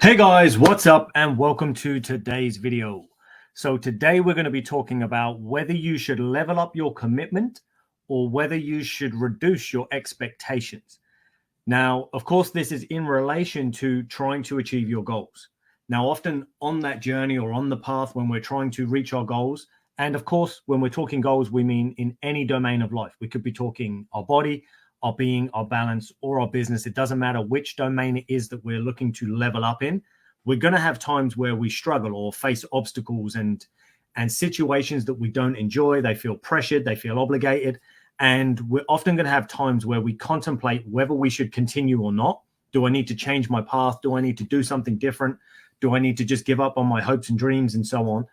Hey guys, what's up and welcome to today's video. So today we're going to be talking about whether you should level up your commitment or whether you should reduce your expectations. Now, of course, this is in relation to trying to achieve your goals. Now, often on that journey or on the path when we're trying to reach our goals, and of course, when we're talking goals, we mean in any domain of life. We could be talking our body, our being, our balance, or our business. It doesn't matter which domain it is that we're looking to level up in. We're going to have times where we struggle or face obstacles and situations that we don't enjoy. They feel pressured, they feel obligated. And we're often going to have times where we contemplate whether we should continue or not. Do I need to change my path? Do I need to do something different? Do I need to just give up on my hopes and dreams and so on?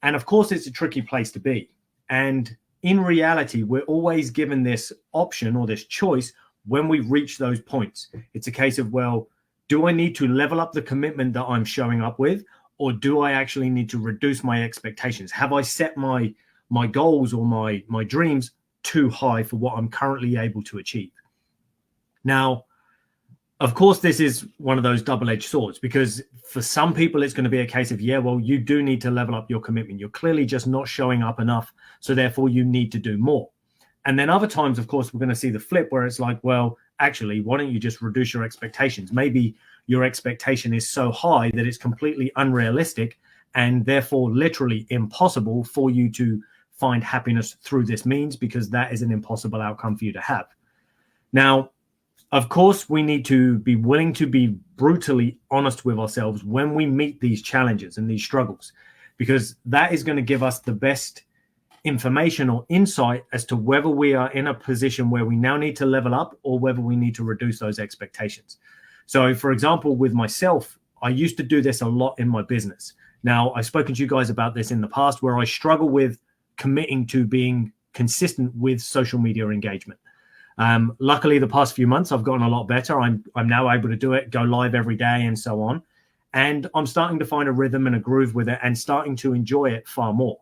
And of course, it's a tricky place to be. And in reality, we're always given this option or this choice when we reach those points. It's a case of, well, do I need to level up the commitment that I'm showing up with, or do I actually need to reduce my expectations? Have I set my goals or my dreams too high for what I'm currently able to achieve? Now, of course, this is one of those double-edged swords, because for some people, it's going to be a case of, yeah, well, you do need to level up your commitment. You're clearly just not showing up enough, so therefore you need to do more. And then other times, of course, we're going to see the flip where it's like, well, actually, why don't you just reduce your expectations? Maybe your expectation is so high that it's completely unrealistic and therefore literally impossible for you to find happiness through this means, because that is an impossible outcome for you to have. Now, of course, we need to be willing to be brutally honest with ourselves when we meet these challenges and these struggles, because that is going to give us the best information or insight as to whether we are in a position where we now need to level up or whether we need to reduce those expectations. So, for example, with myself, I used to do this a lot in my business. Now, I've spoken to you guys about this in the past, where I struggle with committing to being consistent with social media engagement. Luckily, the past few months, I've gotten a lot better. I'm now able to do it, go live every day and so on. And I'm starting to find a rhythm and a groove with it and starting to enjoy it far more.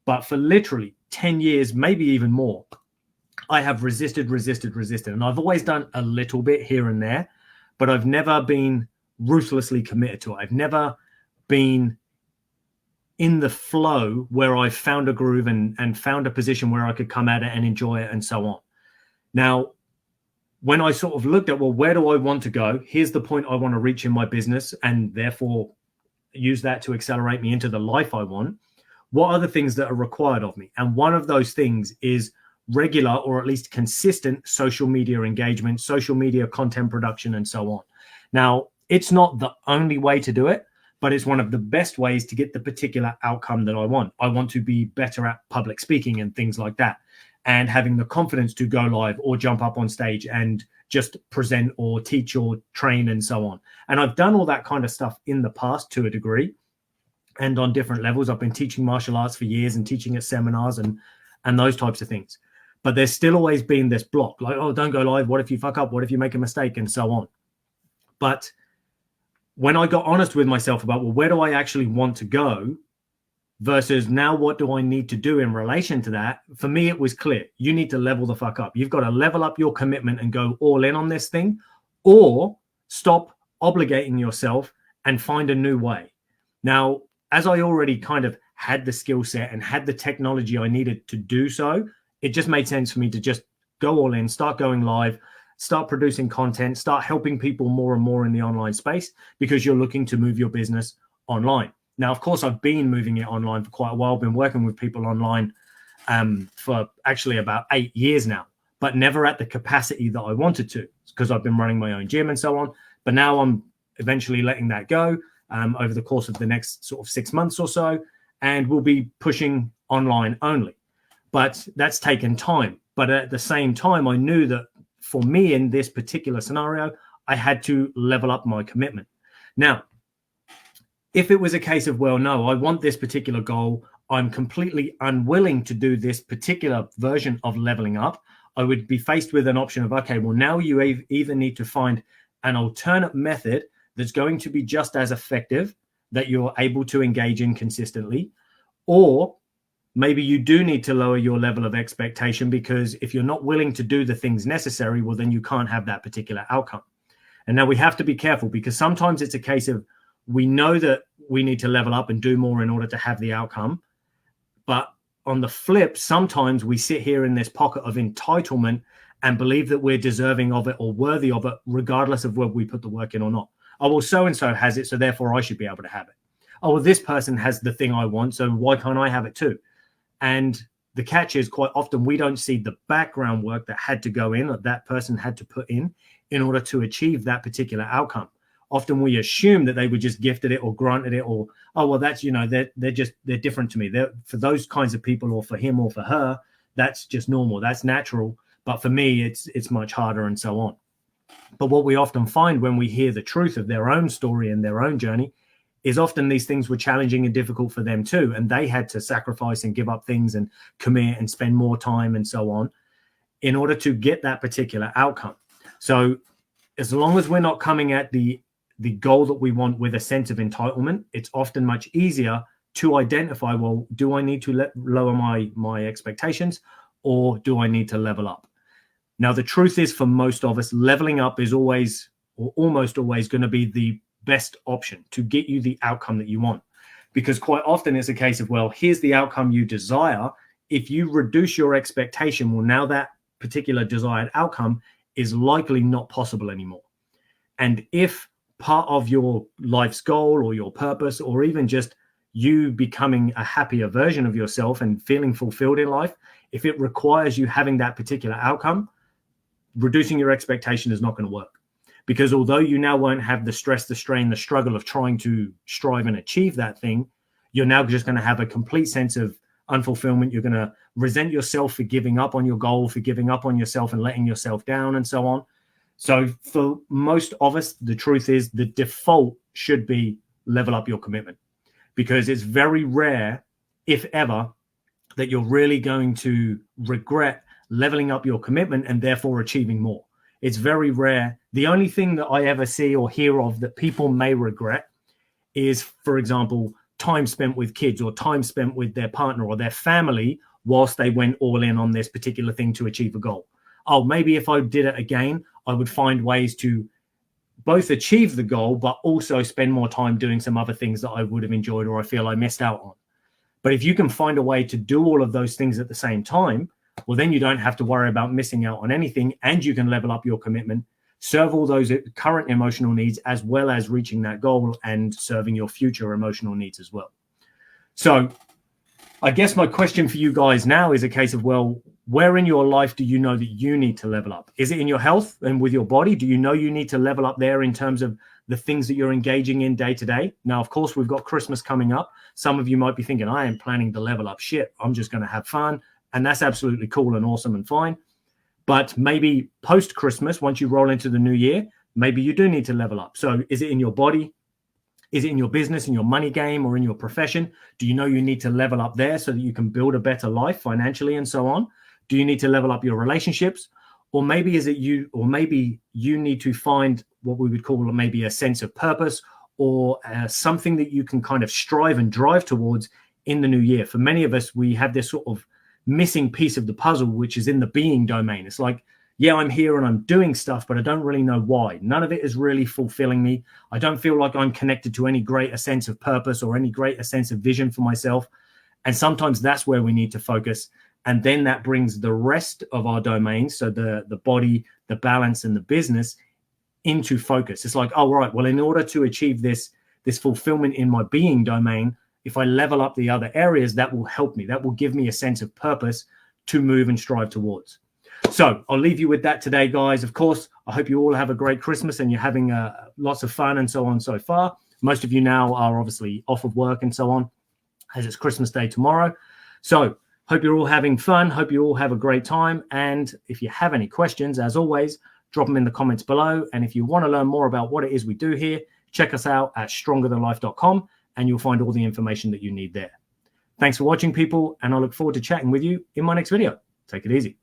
But for literally 10 years, maybe even more, I have resisted. And I've always done a little bit here and there, but I've never been ruthlessly committed to it. I've never been in the flow where I've found a groove and found a position where I could come at it and enjoy it and so on. Now, when I sort of looked at, well, where do I want to go? Here's the point I want to reach in my business and therefore use that to accelerate me into the life I want. What are the things that are required of me? And one of those things is regular or at least consistent social media engagement, social media content production, and so on. Now, it's not the only way to do it, but it's one of the best ways to get the particular outcome that I want. I want to be better at public speaking and things like that, and having the confidence to go live or jump up on stage and just present or teach or train and so on. And I've done all that kind of stuff in the past to a degree and on different levels. I've been teaching martial arts for years and teaching at seminars and those types of things. But there's still always been this block, like, oh, don't go live. What if you fuck up? What if you make a mistake? And so on. But when I got honest with myself about, well, where do I actually want to go versus now what do I need to do in relation to that? For me, it was clear. You need to level the fuck up. You've got to level up your commitment and go all in on this thing, or stop obligating yourself and find a new way. Now, as I already kind of had the skill set and had the technology I needed to do so, it just made sense for me to just go all in, start going live, start producing content, start helping people more and more in the online space, because you're looking to move your business online. Now, of course, I've been moving it online for quite a while. I've been working with people online for actually about 8 years now, but never at the capacity that I wanted to, because I've been running my own gym and so on. But now I'm eventually letting that go over the course of the next sort of 6 months or so, and we'll be pushing online only. But that's taken time. But at the same time, I knew that for me in this particular scenario, I had to level up my commitment. Now, if it was a case of, well, no, I want this particular goal, I'm completely unwilling to do this particular version of leveling up, I would be faced with an option of, okay, well, now you either need to find an alternate method that's going to be just as effective, that you're able to engage in consistently, or maybe you do need to lower your level of expectation, because if you're not willing to do the things necessary, well, then you can't have that particular outcome. And now we have to be careful, because sometimes it's a case of we know that we need to level up and do more in order to have the outcome. But on the flip, sometimes we sit here in this pocket of entitlement and believe that we're deserving of it or worthy of it, regardless of whether we put the work in or not. Oh, well, so-and-so has it, so therefore I should be able to have it. Oh, well, this person has the thing I want, so why can't I have it too? And the catch is, quite often we don't see the background work that had to go in, or that person had to put in order to achieve that particular outcome. Often we assume that they were just gifted it or granted it, or, oh, well, that's, they're different to me. For those kinds of people, or for him or for her, that's just normal. That's natural. But for me, it's much harder, and so on. But what we often find when we hear the truth of their own story and their own journey is often these things were challenging and difficult for them too. And they had to sacrifice and give up things and commit and spend more time and so on in order to get that particular outcome. So as long as we're not coming at the goal that we want with a sense of entitlement, it's often much easier to identify, well, do I need to lower my expectations, or do I need to level up? Now, the truth is, for most of us, leveling up is always, or almost always, going to be the best option to get you the outcome that you want. Because quite often it's a case of, well, here's the outcome you desire. If you reduce your expectation, well, now that particular desired outcome is likely not possible anymore. And if part of your life's goal or your purpose, or even just you becoming a happier version of yourself and feeling fulfilled in life, if it requires you having that particular outcome, reducing your expectation is not going to work. Because although you now won't have the stress, the strain, the struggle of trying to strive and achieve that thing, you're now just going to have a complete sense of unfulfillment. You're going to resent yourself for giving up on your goal, for giving up on yourself and letting yourself down, and so on. So for most of us, the truth is the default should be level up your commitment, because it's very rare, if ever, that you're really going to regret leveling up your commitment and therefore achieving more. It's very rare. The only thing that I ever see or hear of that people may regret is, for example, time spent with kids or time spent with their partner or their family whilst they went all in on this particular thing to achieve a goal. Oh, maybe if I did it again, I would find ways to both achieve the goal, but also spend more time doing some other things that I would have enjoyed or I feel I missed out on. But if you can find a way to do all of those things at the same time, well, then you don't have to worry about missing out on anything, and you can level up your commitment, serve all those current emotional needs, as well as reaching that goal and serving your future emotional needs as well. So I guess my question for you guys now is a case of, well, where in your life do you know that you need to level up? Is it in your health and with your body? Do you know you need to level up there in terms of the things that you're engaging in day to day? Now, of course, we've got Christmas coming up. Some of you might be thinking, I ain't planning to level up shit. I'm just going to have fun. And that's absolutely cool and awesome and fine. But maybe post-Christmas, once you roll into the new year, maybe you do need to level up. So is it in your body? Is it in your business, in your money game, or in your profession? Do you know you need to level up there so that you can build a better life financially and so on? Do you need to level up your relationships? Or maybe is it you, or maybe you need to find what we would call maybe a sense of purpose, or something that you can kind of strive and drive towards in the new year. For many of us, we have this sort of missing piece of the puzzle, which is in the being domain. It's like, yeah, I'm here and I'm doing stuff, but I don't really know why. None of it is really fulfilling me. I don't feel like I'm connected to any greater sense of purpose or any greater sense of vision for myself. And sometimes that's where we need to focus. And then that brings the rest of our domains, so the body, the balance, and the business, into focus. It's like, oh, right, well, in order to achieve this fulfillment in my being domain, if I level up the other areas, that will help me. That will give me a sense of purpose to move and strive towards. So I'll leave you with that today, guys. Of course, I hope you all have a great Christmas and you're having lots of fun and so on so far. Most of you now are obviously off of work and so on, as it's Christmas Day tomorrow. So hope you're all having fun. Hope you all have a great time. And if you have any questions, as always, drop them in the comments below. And if you want to learn more about what it is we do here, check us out at strongerthanlife.com. and you'll find all the information that you need there. Thanks for watching, people, and I look forward to chatting with you in my next video. Take it easy.